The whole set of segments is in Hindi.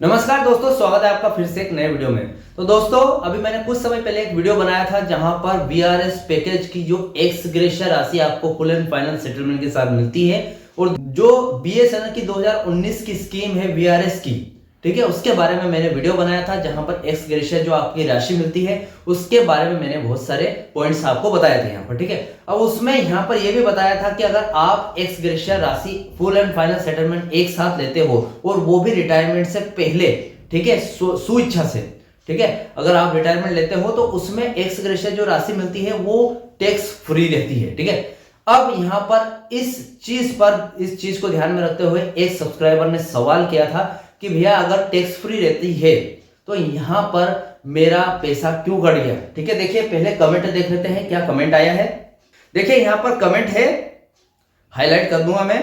नमस्कार दोस्तों, स्वागत है आपका फिर से एक नए वीडियो में। तो दोस्तों, अभी मैंने कुछ समय पहले एक वीडियो बनाया था जहां पर वीआरएस पैकेज की जो एक्स ग्रेशिया राशि आपको फुल एंड फाइनल सेटलमेंट के साथ मिलती है और जो बीएसएनएल की 2019 की स्कीम है वीआरएस की, ठीक है, उसके बारे में मैंने वीडियो बनाया था जहां पर एक्स ग्रेशिया जो आपकी राशि मिलती है उसके बारे में मैंने बहुत सारे पॉइंट्स आपको बताए थे यहाँ पर, ठीक है। अब उसमें यहाँ पर यह भी बताया था कि अगर आप एक्स ग्रेशिया राशि फुल एंड फाइनल सेटलमेंट एक साथ लेते हो और वो भी रिटायरमेंट से पहले, ठीक है, सुइच्छा से, ठीक है, अगर आप रिटायरमेंट लेते हो तो उसमें एक्स ग्रेशिया जो राशि मिलती है वो टैक्स फ्री रहती है, ठीक है। अब यहाँ पर इस चीज को ध्यान में रखते हुए एक सब्सक्राइबर ने सवाल किया था कि भैया अगर टैक्स फ्री रहती है तो यहां पर मेरा पैसा क्यों कट गया, ठीक है। देखिए, पहले कमेंट देख लेते हैं क्या कमेंट आया है। देखिए, यहां पर कमेंट है, हाईलाइट कर दूंगा मैं।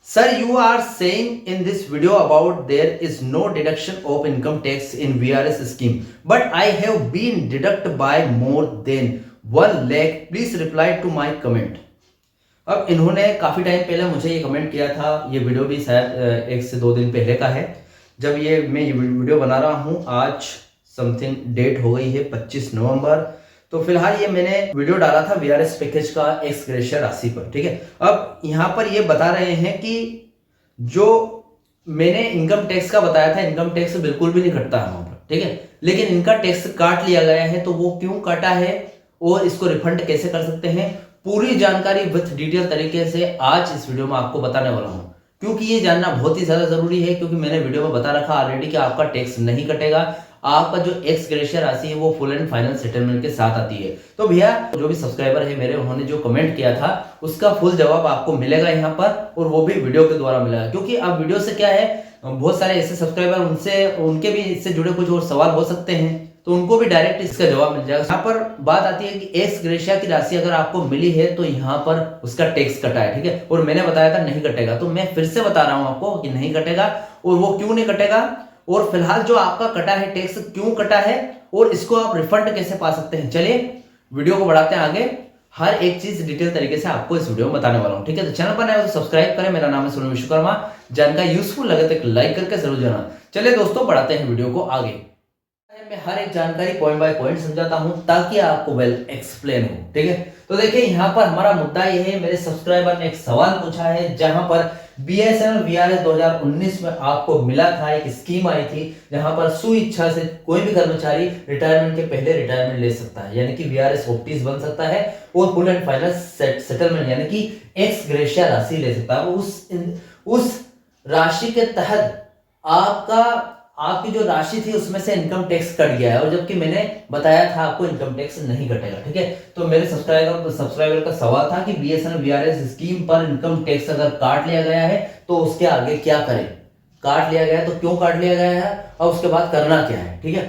Sir, you are saying in this video about there is no deduction of income tax in VRS scheme, but I have been deduct by more than 1 lakh, please reply to my comment. अब इन्होंने काफी टाइम पहले मुझे ये कमेंट किया था, ये वीडियो भी शायद 1 से 2 दिन पहले का है जब मैं ये वीडियो बना रहा हूं। आज समथिंग डेट हो गई है 25 नवंबर। तो फिलहाल ये मैंने वीडियो डाला था वीआरएस पैकेज का एक्स ग्रेशिया राशि पर, ठीक है। अब यहां पर ये बता रहे हैं कि जो मैंने इनकम टैक्स का बताया था, इनकम टैक्स बिल्कुल भी नहीं कटता है वहां पर, ठीक है, लेकिन इनका टैक्स काट लिया गया है। तो वो क्यों काटा है और इसको रिफंड कैसे कर सकते हैं, पूरी जानकारी विथ डिटेल तरीके से आज इस वीडियो में आपको बताने वाला हूं, क्योंकि ये जानना बहुत ही ज्यादा जरूरी है। क्योंकि मैंने वीडियो में बता रखा ऑलरेडी कि आपका टैक्स नहीं कटेगा, आपका जो एक्स ग्रेशिया राशि है वो फुल एंड फाइनल सेटलमेंट के साथ आती है। तो भैया जो भी सब्सक्राइबर है मेरे, उन्होंने जो कमेंट किया था उसका फुल जवाब आपको मिलेगा यहाँ पर, और वो भी वीडियो के द्वारा मिलेगा। क्योंकि अब वीडियो से क्या है, बहुत सारे ऐसे सब्सक्राइबर उनके भी इससे जुड़े कुछ और सवाल हो सकते हैं, तो उनको भी डायरेक्ट इसका जवाब मिल जाएगा। यहाँ पर बात आती है कि एक्स ग्रेशिया की राशि अगर आपको मिली है तो यहाँ पर उसका टैक्स कटा है, ठीक है, और मैंने बताया था नहीं कटेगा। तो मैं फिर से बता रहा हूं आपको कि नहीं कटेगा, और वो क्यों नहीं कटेगा, और फिलहाल जो आपका कटा है टैक्स क्यों कटा है, और इसको आप रिफंड कैसे पा सकते हैं। चलिए वीडियो को बढ़ाते हैं आगे, हर एक चीज डिटेल तरीके से आपको इस वीडियो में बताने वाला हूं, ठीक है। तो चैनल पर नए हो तो सब्सक्राइब करें। मेरा नाम है सुनील विश्वकर्मा। जानकारी यूजफुल लगे तो एक लाइक करके जरूर जाना। चलिए दोस्तों, बढ़ाते हैं वीडियो को आगे। मैं हर एक जानकारी पॉइंट बाय पॉइंट समझाता हूं ताकि आपको वेल एक्सप्लेन हो, ठीक है। तो देखिए, यहां पर हमारा मुद्दा यह है, मेरे सब्सक्राइबर ने एक सवाल पूछा है जहां पर बीएसएनएल वीआरएस 2019 में आपको मिला था, एक स्कीम आई थी जहां पर सुइच्छा से कोई भी कर्मचारी रिटायरमेंट के पहले रिटायरमेंट ले सकता है, यानी कि वीआरएस ऑप्टिस बन सकता है और फुल एंड फाइनल सेटलमेंट यानी कि एक्स ग्रेशिया राशि ले सकता है। उस राशि के तहत आपकी जो राशि थी उसमें से इनकम टैक्स कट गया है, और जबकि मैंने बताया था आपको इनकम टैक्स नहीं कटेगा, ठीक है। तो मेरे सब्सक्राइबर का सवाल था कि बीएसएनएल वीआरएस स्कीम पर इनकम टैक्स अगर काट लिया गया है तो उसके आगे क्या करें, काट लिया गया है तो क्यों काट लिया गया है और उसके बाद करना क्या है, ठीक है।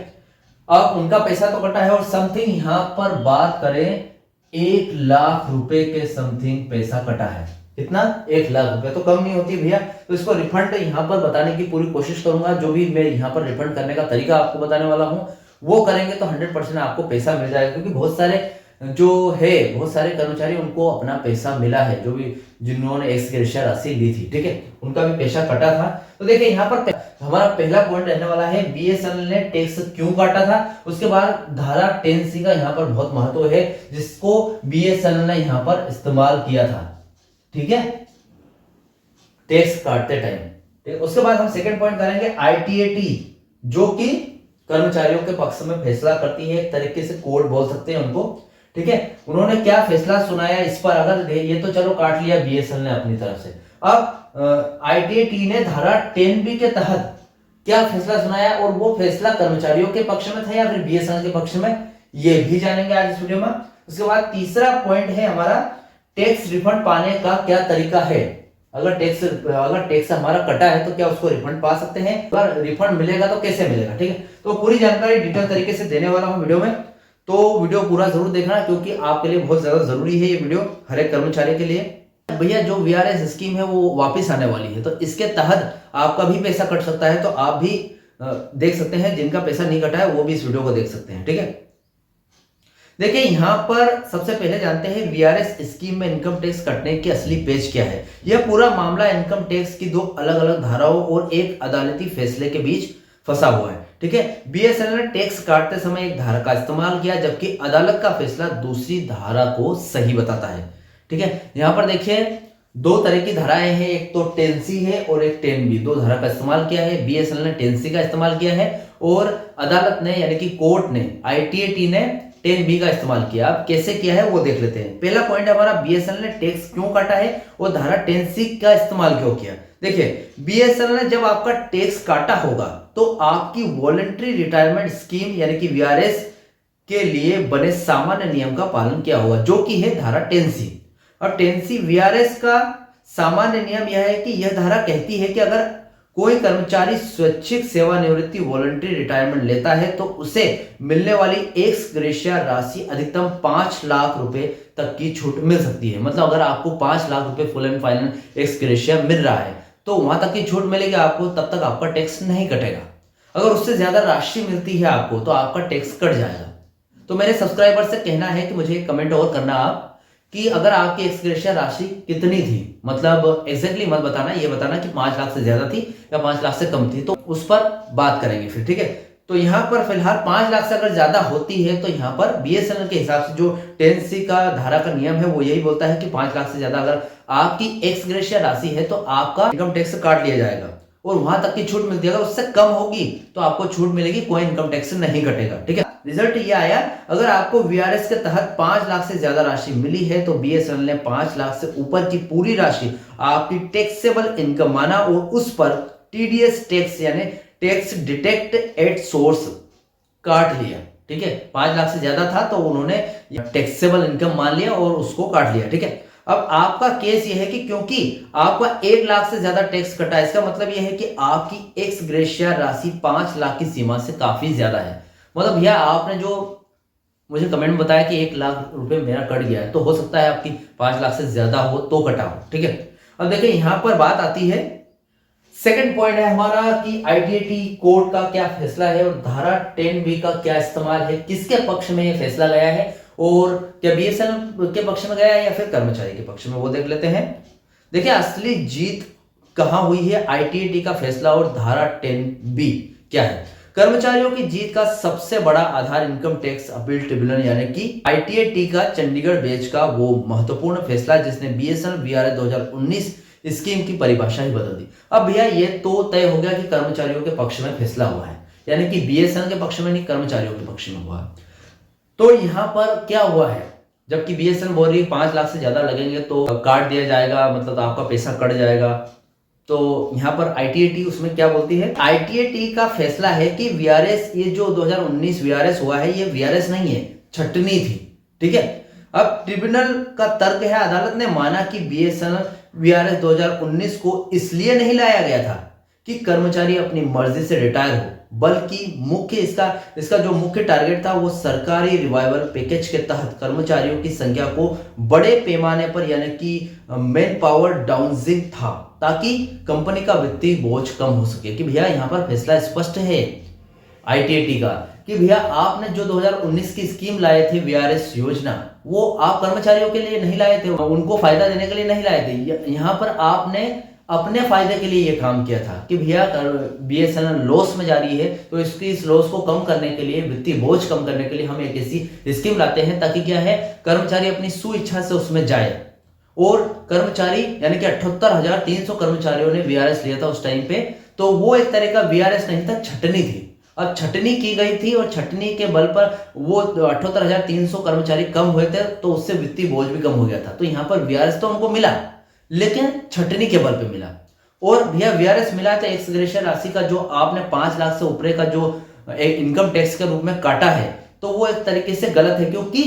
अब उनका पैसा तो कटा है और समथिंग यहां पर बात करें 1 लाख रुपए के समथिंग पैसा कटा है। कितना? 1 लाख रुपए तो कम नहीं होती भैया। तो इसको रिफंड यहाँ पर बताने की पूरी कोशिश करूंगा। जो भी मैं यहाँ पर रिफंड करने का तरीका आपको बताने वाला हूँ वो करेंगे तो 100% आपको पैसा मिल जाएगा। क्योंकि बहुत सारे कर्मचारी उनको अपना पैसा मिला है, जो भी जिन्होंने एक्स ग्रेशिया राशि ली थी, ठीक है, उनका भी पैसा कटा था। तो देखिए, यहाँ पर हमारा पहला पॉइंट रहने वाला है बीएसएनएल ने टैक्स क्यों काटा था। उसके बाद धारा 10C का यहाँ पर बहुत महत्व है जिसको बीएसएनएल ने यहाँ पर इस्तेमाल किया था, ठीक है, टैक्स काटते टाइम। उसके बाद हम सेकंड पॉइंट करेंगे आईटीएटी, जो कि कर्मचारियों के पक्ष में फैसला करती है, एक तरीके से कोर्ट बोल सकते हैं उनको, ठीक है। उन्होंने क्या फैसला सुनाया इस पर, अगर ये तो चलो काट लिया बीएसएनएल ने अपनी तरफ से, अब आईटीएटी ने धारा 10B के तहत क्या फैसला सुनाया और वो फैसला कर्मचारियों के पक्ष में था या फिर बीएसएनएल के पक्ष में, ये भी जानेंगे आज इस वीडियो में। उसके बाद तीसरा पॉइंट है हमारा टैक्स रिफंड पाने का क्या तरीका है। अगर टैक्स हमारा कटा है तो क्या उसको रिफंड पा सकते हैं, अगर रिफंड मिलेगा तो कैसे मिलेगा, ठीक है। तो पूरी जानकारी डिटेल तरीके से देने वाला हूं वीडियो में, तो वीडियो पूरा जरूर देखना क्योंकि आपके लिए बहुत ज्यादा जरूरी है ये वीडियो, हर एक कर्मचारी के लिए। भैया जो वीआरएस स्कीम है वो वापस आने वाली है, तो इसके तहत आपका भी पैसा कट सकता है, तो आप भी देख सकते हैं। जिनका पैसा नहीं कटा है वो भी इस वीडियो को देख सकते हैं, ठीक है। देखिए, यहां पर सबसे पहले जानते हैं वीआरएस स्कीम में इनकम टैक्स कटने की असली पेच क्या है। यह पूरा मामला इनकम टैक्स की 2 अलग अलग धाराओं और एक अदालती फैसले के बीच फंसा हुआ है। ठीक है, बीएसएनएल ने टैक्स काटते समय एक धारा का इस्तेमाल किया, जबकि अदालत का फैसला दूसरी धारा को सही बताता है। ठीक है, यहां पर देखिए दो तरह की धाराएं हैं, एक तो 10C है और एक 10B। दो धारा का इस्तेमाल किया है, बीएसएनएल ने 10C का इस्तेमाल किया है और अदालत ने यानी कि कोर्ट ने, आईटीएटी ने 10B का इस्तेमाल किया। अब कैसे किया है वो देख लेते हैं। पहला पॉइंट है हमारा, बीएसएनएल ने टैक्स क्यों काटा है और धारा 10C का इस्तेमाल क्यों किया। देखिए, बीएसएनएल ने जब आपका टैक्स काटा होगा तो आपकी वॉलंटरी रिटायरमेंट स्कीम यानी कि वीआरएस के लिए बने सामान्य नियम का पालन किया होगा, जो कि है धारा 10C। और 10C वीआरएस का सामान्य नियम यह है कि यह धारा कहती है कि अगर कोई कर्मचारी स्वैच्छिक सेवानिवृत्ति वॉलंटरी रिटायरमेंट लेता है तो उसे मिलने वाली एक्स ग्रेशिया राशि अधिकतम 5 लाख रुपए तक की छूट मिल सकती है। मतलब अगर आपको 5 लाख रुपए full and final ex gratia मिल रहा है तो वहां तक की छूट मिलेगी आपको, तब तक आपका टैक्स नहीं कटेगा। अगर उससे ज्यादा राशि मिलती है आपको तो आपका टैक्स कट जाएगा। तो मेरे सब्सक्राइबर से कहना है कि मुझे कमेंट और करना आप कि अगर आपकी एक्स ग्रेशिया राशि कितनी थी, मतलब एग्जैक्टली मत बताना, ये बताना कि 5 लाख से ज्यादा थी या 5 लाख से कम थी, तो उस पर बात करेंगे फिर। ठीक है, तो यहाँ पर फिलहाल 5 लाख से अगर ज्यादा होती है तो यहाँ पर बीएसएनएल के हिसाब से जो 10C का धारा का नियम है वो यही बोलता है कि 5 लाख से ज्यादा अगर आपकी एक्स ग्रेशिया राशि है तो आपका इनकम टैक्स काट लिया जाएगा और वहां तक की छूट मिलती है। अगर उससे कम होगी तो आपको छूट मिलेगी, कोई इनकम टैक्स नहीं कटेगा। ठीक है, रिजल्ट ये आया, अगर आपको वीआरएस के तहत 5 लाख से ज्यादा राशि मिली है तो बीएसएनएल ने 5 लाख से ऊपर की पूरी राशि आपकी टैक्सेबल इनकम माना और उस पर टीडीएस टैक्स यानी टैक्स डिटेक्ट एट सोर्स काट लिया। ठीक है, 5 लाख से ज्यादा था तो उन्होंने टैक्सेबल इनकम मान लिया और उसको काट लिया। ठीक है, अब आपका केस यह है कि क्योंकि आपका 1 लाख से ज्यादा टैक्स कटा है, इसका मतलब यह है कि आपकी एक्स ग्रेशिया राशि 5 लाख की सीमा से काफी ज्यादा है। मतलब भैया आपने जो मुझे कमेंट में बताया कि 1 लाख रुपए मेरा कट गया है, तो हो सकता है आपकी 5 लाख से ज्यादा हो तो कटा हो। ठीक है, अब देखिए यहां पर बात आती है, सेकंड पॉइंट है हमारा कि आईटीएटी कोर्ट का क्या फैसला है और धारा 10B का क्या इस्तेमाल है, किसके पक्ष में यह फैसला गया है और क्या बीएसएनएल के पक्ष में गया है या फिर कर्मचारी के पक्ष में, वो देख लेते हैं। देखिए असली जीत कहां हुई है, आईटीएटी का फैसला और धारा 10B क्या है। कर्मचारियों की जीत का सबसे बड़ा आधार इनकम टैक्स अपील ट्रिब्यूनल यानी कि आईटीएटी का चंडीगढ़ बेंच का वो महत्वपूर्ण फैसला जिसने बीएसएनएल वीआरएस 2019 स्कीम की परिभाषा ही बदल दी। अब भैया ये तो तय हो गया कि कर्मचारियों के पक्ष में फैसला हुआ है, यानी कि बीएसएनएल के पक्ष में नहीं, कर्मचारियों के पक्ष में हुआ। तो यहां पर क्या हुआ है, जबकि बीएसएनएल बोल रही है 5 लाख से ज्यादा लगेंगे तो काट दिया जाएगा, मतलब आपका पैसा कट जाएगा। तो यहां पर आईटीएटी उसमें क्या बोलती है, आईटीएटी का फैसला है कि वीआरएस, ये जो 2019 वीआरएस हुआ है ये वीआरएस नहीं है, छटनी थी। ठीक है, अब ट्रिब्यूनल का तर्क है, अदालत ने माना कि बीएसएनएल वीआरएस 2019 को इसलिए नहीं लाया गया था कि कर्मचारी अपनी मर्जी से रिटायर हो, बल्कि मुख्य इसका जो मुख्य टारगेट था वो सरकारी रिवाइवल पैकेज के तहत कर्मचारियों की संख्या को बड़े पैमाने पर यानी कि मैन पावर डाउनसिंग था, ताकि कंपनी का वित्तीय बोझ कम हो सके। कि भैया यहाँ पर फैसला स्पष्ट है आईटीएटी का कि भैया आपने जो 2019 की स्कीम लाए थे वीआरएस योजना, वो आप कर्मचारियों के लिए नहीं लाए थे, उनको फायदा देने के लिए नहीं लाए थे। यहाँ पर आपने अपने फायदे के लिए ये काम किया था कि भैया बीएसएनएल लॉस में जा रही है तो इस लॉस को कम करने के लिए, वित्तीय बोझ कम करने के लिए हम एक ऐसी स्कीम लाते हैं ताकि क्या है, कर्मचारी अपनी स्वेच्छा से उसमें जाए। और कर्मचारी यानी कि 78,300 कर्मचारियों ने वीआरएस लिया था उस टाइम पे, तो वो एक तरह का वीआरएस नहीं था, छटनी थी। अब छटनी की गई थी और छटनी के बल पर वो 78,300 कर्मचारी कम हुए थे, तो उससे वित्तीय बोझ भी कम हो गया था। तो यहाँ पर वीआरएस तो उनको मिला लेकिन छटनी के बल पे मिला। और भैया वीआरएस मिला तो एक्स ग्रेशिया राशि का जो आपने 5 लाख से ऊपर का जो एक इनकम टैक्स के रूप में काटा है तो वो एक तरीके से गलत है, क्योंकि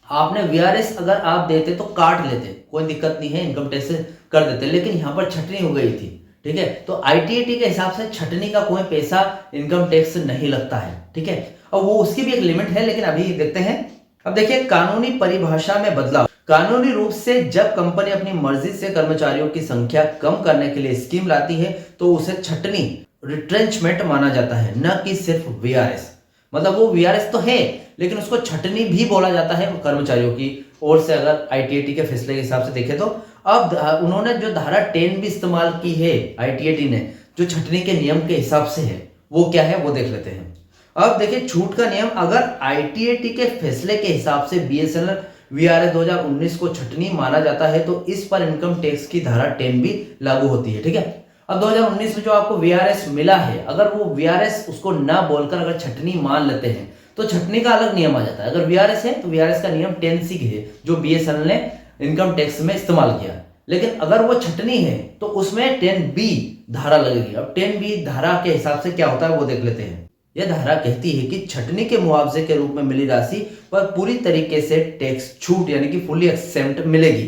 आपने वीआरएस अगर आप देते तो काट लेते, कोई दिक्कत नहीं है, इनकम टैक्स कर देते, लेकिन यहाँ पर छटनी हो गई थी। ठीक है, तो आईटीएटी के हिसाब से छटनी का कोई पैसा इनकम टैक्स नहीं लगता है। ठीक है, और वो उसकी भी एक लिमिट है, लेकिन अभी देखते हैं। अब देखिए कानूनी परिभाषा में बदलाव। कानूनी रूप से जब कंपनी अपनी मर्जी से कर्मचारियों की संख्या कम करने के लिए स्कीम लाती है तो उसे छटनी रिट्रेंचमेंट माना जाता है, न कि सिर्फ वीआरएस। मतलब वो वीआरएस तो है लेकिन उसको छटनी भी बोला जाता है कर्मचारियों की ओर से, अगर आईटीएटी के फैसले के हिसाब से देखें तो। अब उन्होंने जो धारा 10 भी इस्तेमाल की है आईटीएटी ने, जो छटनी के नियम के हिसाब से है, वो क्या है वो देख लेते हैं। अब देखिए छूट का नियम, अगर आईटीएटी के फैसले के हिसाब से बीएसएनएल वीआरएस 2019 को छटनी माना जाता है तो इस पर इनकम टैक्स की धारा 10 भी लागू होती है। ठीक है, अब 2019 में जो आपको वीआरएस मिला है, अगर वो वीआरएस उसको ना बोलकर अगर छटनी मान लेते हैं तो छटनी का अलग नियम आ जाता है। अगर वीआरएस है तो वीआरएस का नियम 10C है जो बीएसएनएल ने इनकम टैक्स में इस्तेमाल किया। लेकिन अगर वो छटनी है तो उसमें 10B धारा लगेगी। अब 10B धारा के हिसाब से क्या होता है वो देख लेते हैं। यह धारा कहती है कि छटनी के मुआवजे के रूप में मिली राशि पर पूरी तरीके से टैक्स छूट यानी कि फुली एक्सेम्प्ट मिलेगी,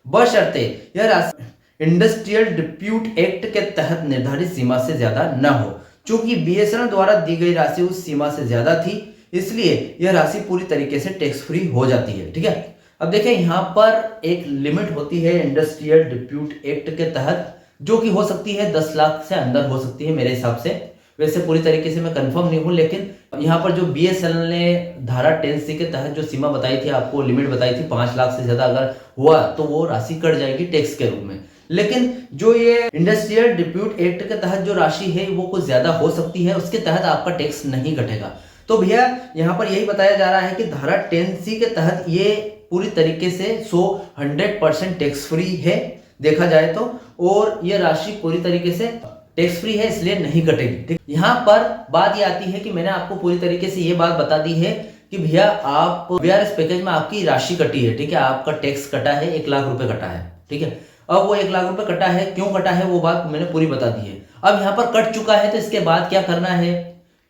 बशर्ते यह राशि इंडस्ट्रियल डिप्यूट एक्ट के तहत निर्धारित सीमा से ज्यादा न हो। चूंकि बीएसएनएल द्वारा दी गई राशि उस सीमा से ज्यादा थी, इसलिए यह राशि पूरी तरीके से टैक्स फ्री हो जाती है। ठीक है, अब देखें यहाँ पर एक लिमिट होती है इंडस्ट्रियल डिप्यूट एक्ट के तहत, जो कि हो सकती है 10 लाख से अंदर हो सकती है मेरे हिसाब से। वैसे पूरी तरीके से मैं कंफर्म नहीं हूं, लेकिन यहाँ पर जो बीएसएनएल ने धारा 10C के तहत जो सीमा बताई थी, आपको लिमिट बताई थी 5 लाख से ज्यादा अगर हुआ तो वो राशि कट जाएगी टैक्स के रूप में। लेकिन जो ये इंडस्ट्रियल डिप्यूट एक्ट के तहत जो राशि है वो कुछ ज्यादा हो सकती है, उसके तहत आपका टैक्स नहीं कटेगा। तो भैया यहाँ पर यही बताया जा रहा है कि धारा 10C के तहत ये पूरी तरीके से 100% टैक्स फ्री है देखा जाए तो, और ये राशि पूरी तरीके से टैक्स फ्री है इसलिए नहीं कटेगी। यहाँ पर बात ये आती है कि मैंने आपको पूरी तरीके से ये बात बता दी है कि भैया आप वीआरएस पैकेज में आपकी राशि कटी है, ठीक है, आपका टैक्स कटा है 1 लाख रुपए कटा है। ठीक है, अब वो 1 लाख रुपए कटा है, क्यों कटा है वो बात मैंने पूरी बता दी है। अब यहाँ पर कट चुका है तो इसके बाद क्या करना है,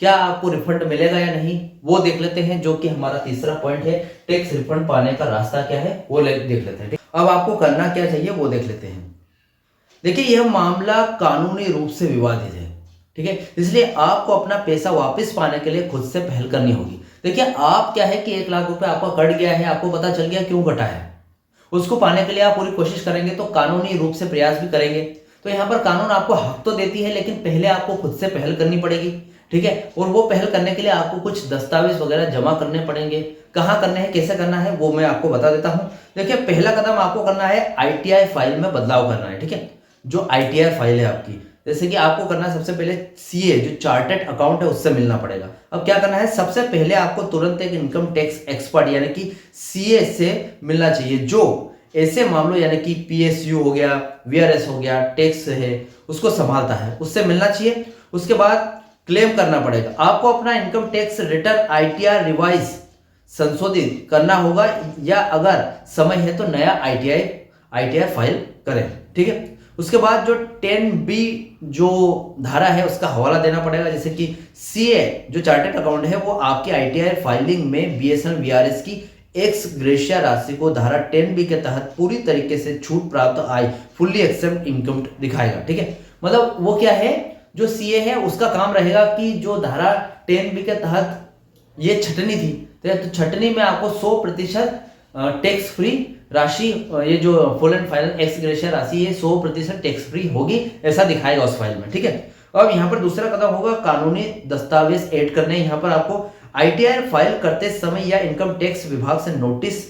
क्या आपको रिफंड मिलेगा या नहीं वो देख लेते हैं, जो कि हमारा तीसरा पॉइंट है। टैक्स रिफंड पाने का रास्ता क्या है वो देख लेते हैं। अब आपको करना क्या चाहिए वो देख लेते हैं। देखिए यह मामला कानूनी रूप से विवादित है, ठीक है, इसलिए आपको अपना पैसा वापस पाने के लिए खुद से पहल करनी होगी। देखिए आप क्या है कि 1 लाख रुपए आपका कट गया है, आपको पता चल गया क्यों कटा है, उसको पाने के लिए आप पूरी कोशिश करेंगे तो कानूनी रूप से प्रयास भी करेंगे। तो यहाँ पर कानून आपको हक तो देती है, लेकिन पहले आपको खुद से पहल करनी पड़ेगी। ठीक है, और वो पहल करने के लिए आपको कुछ दस्तावेज वगैरह जमा करने पड़ेंगे। कहाँ करने हैं, कैसे करना है वो मैं आपको बता देता हूँ। देखिए पहला कदम आपको करना है आईटीआई फाइल में बदलाव करना है। ठीक है, जो आईटीआर फाइल है आपकी, जैसे कि आपको करना है सबसे पहले सीए जो चार्टर्ड अकाउंट है उससे मिलना पड़ेगा। अब क्या करना है, सबसे पहले आपको तुरंत एक इनकम टैक्स एक्सपर्ट यानी कि सीए से मिलना चाहिए, जो ऐसे मामलों यानी कि पीएसयू हो गया, वीआरएस हो गया, टैक्स है उसको संभालता है, उससे मिलना चाहिए। उसके बाद क्लेम करना पड़ेगा, आपको अपना income tax return ITR revise संशोधित करना होगा, या अगर समय है तो नया आईटीआर फाइल करें। ठीक है, उसके बाद जो 10B जो धारा है उसका हवाला देना पड़ेगा, जैसे कि सीए जो चार्टर्ड अकाउंट है वो आपकी आईटीआर फाइलिंग में बीएसएनएल वीआरएस की एक्स ग्रेशिया राशि को धारा 10B के तहत पूरी तरीके से छूट प्राप्त आय फुल्ली एक्सेप्ट इनकम दिखाएगा। ठीक है, मतलब वो क्या है, जो सीए है उसका काम रहेगा कि जो धारा 10B के तहत ये छटनी थी तो छटनी में आपको 100% टैक्स फ्री राशि, ये जो full and final ex gratia राशि ये 100% टैक्स फ्री होगी ऐसा दिखाएगा उस फाइल में। ठीक है, अब यहाँ पर दूसरा कदम होगा कानूनी दस्तावेज ऐड करने। यहाँ पर आपको आईटीआर फाइल करते समय या इनकम टैक्स विभाग से नोटिस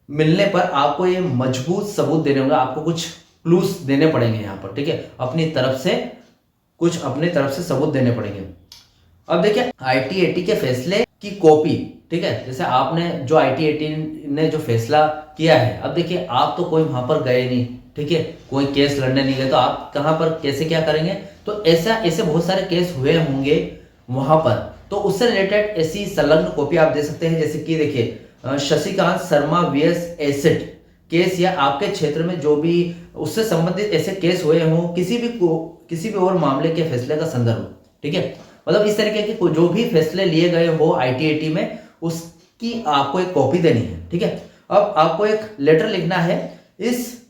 मिलने पर आपको ये मजबूत सबूत देने होंगे, आपको कुछ क्लूज देने पड़ेंगे यहाँ पर। ठीक है, अपनी तरफ से सबूत देने पड़ेंगे। अब देखिए आईटीएटी के फैसले की कॉपी, ठीक है, जैसे आपने जो आईटीएटी ने जो फैसला किया है, अब देखिए आप तो कोई वहां पर गए नहीं, ठीक है, कोई केस लड़ने नहीं गए, तो आप कहां पर कैसे क्या करेंगे, तो ऐसे बहुत सारे केस हुए होंगे वहां पर, तो उससे रिलेटेड ऐसी संलग्न कॉपी आप दे सकते हैं। जैसे कि देखिए Shashikant Sharma VS asset case, या आपके क्षेत्र में जो भी उससे संबंधित ऐसे केस हुए हों, किसी भी और मामले के फैसले का संदर्भ। ठीक है, मतलब इस तरीके के जो भी फैसले लिए गए हो आईटीएटी में उसकी आपको एक कॉपी देनी है। ठीक है, अब आपको एक लेटर लिखना है, इस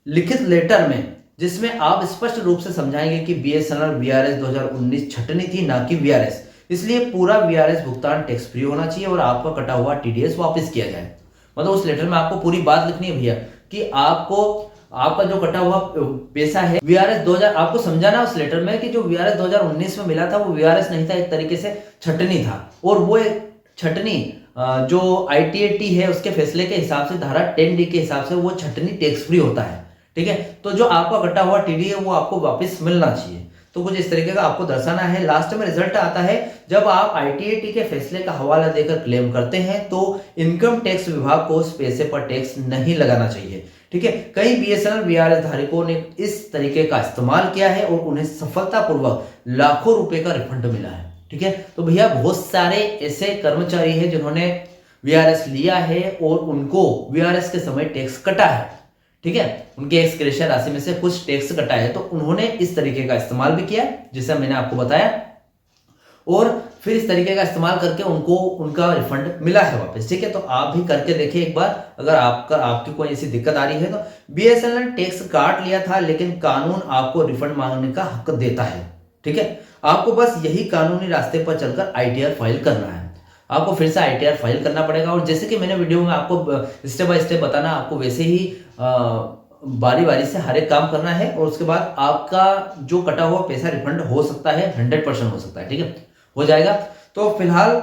लिखित लेटर में जिसमें आप स्पष्ट रूप से समझाएंगे कि बीएसएनएल वीआरएस 2019 छटनी थी ना कि वीआरएस, इसलिए पूरा वीआरएस भुगतान टैक्स फ्री होना चाहिए और आपका कटा हुआ टीडीएस वापस किया जाए। मतलब उस लेटर में आपको पूरी बात लिखनी है भैया कि आपका जो कटा हुआ पैसा है वीआरएस 2000, आपको समझाना उस लेटर में कि जो वीआरएस 2019 में मिला था वो वीआरएस नहीं था, एक तरीके से छटनी था, और वो एक छटनी जो आईटीएटी है उसके फैसले के हिसाब से धारा 10D के हिसाब से वो छटनी टैक्स फ्री होता है। ठीक है, तो जो आपका कटा हुआ टीडी है वो आपको वापस मिलना चाहिए। तो कुछ इस तरीके का आपको दर्शाना है। लास्ट में रिजल्ट आता है जब आप ITAT के फैसले का हवाला देकर क्लेम करते हैं तो इनकम टैक्स विभाग को उस पैसे पर टैक्स नहीं लगाना चाहिए। ठीक है, कई BSNL VRS धारकों ने इस तरीके का इस्तेमाल किया है और उन्हें सफलतापूर्वक लाखों रुपए का रिफंड मिला है। ठीक है, तो भैया बहुत सारे ऐसे कर्मचारी हैं जिन्होंने VRS लिया है और उनको VRS के समय टैक्स कटा है। ठीक है, उनके एक्स ग्रेशिया राशि में से कुछ टैक्स कटा है, तो उन्होंने इस तरीके का इस्तेमाल भी किया जिसे मैंने आपको बताया, और फिर इस तरीके का इस्तेमाल करके उनको उनका रिफंड मिला है वापस। ठीक है, तो आप भी करके देखिए एक बार, अगर आपकी कोई ऐसी दिक्कत आ रही है तो BSNL ने टैक्स काट लिया था लेकिन कानून आपको रिफंड मांगने का हक देता है। ठीक है, आपको बस यही कानूनी रास्ते पर चलकर ITR फाइल करना है। आपको फिर से ITR फाइल करना पड़ेगा, और जैसे कि मैंने वीडियो में आपको स्टेप बाय स्टेप बताना, आपको वैसे ही बारी बारी से हर एक काम करना है, और उसके बाद आपका जो कटा हुआ पैसा रिफंड हो सकता है, 100% हो सकता है। ठीक है, हो जाएगा। तो फिलहाल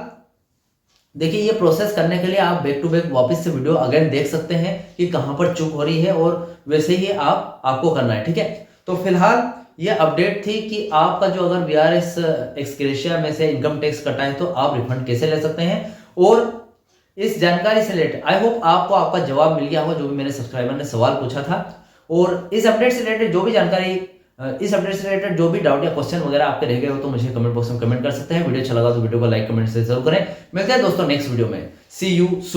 देखिए, ये प्रोसेस करने के लिए आप बैक टू बैक वापस से वीडियो अगेन देख सकते हैं कि कहां पर चूक हो रही है, और वैसे ही आपको करना है। ठीक है, तो फिलहाल ये अपडेट थी कि आपका जो अगर VRS एक्स ग्रेशिया में से इनकम टैक्स कटा है तो आप रिफंड कैसे ले सकते हैं, और इस जानकारी से रिलेटेड आई होप आपको आपका जवाब मिल गया होगा जो भी मेरे सब्सक्राइबर ने सवाल पूछा था। और इस अपडेट से रिलेटेड जो भी जानकारी, इस अपडेट से रिलेटेड जो भी डाउट या क्वेश्चन वगैरह आपके रह गए हो तो मुझे कमेंट बॉक्स में कमेंट कर सकते हैं। वीडियो अच्छा लगा तो वीडियो को लाइक कमेंट से जरूर करें। मिलते हैं दोस्तों नेक्स्ट वीडियो में। सी यू सून।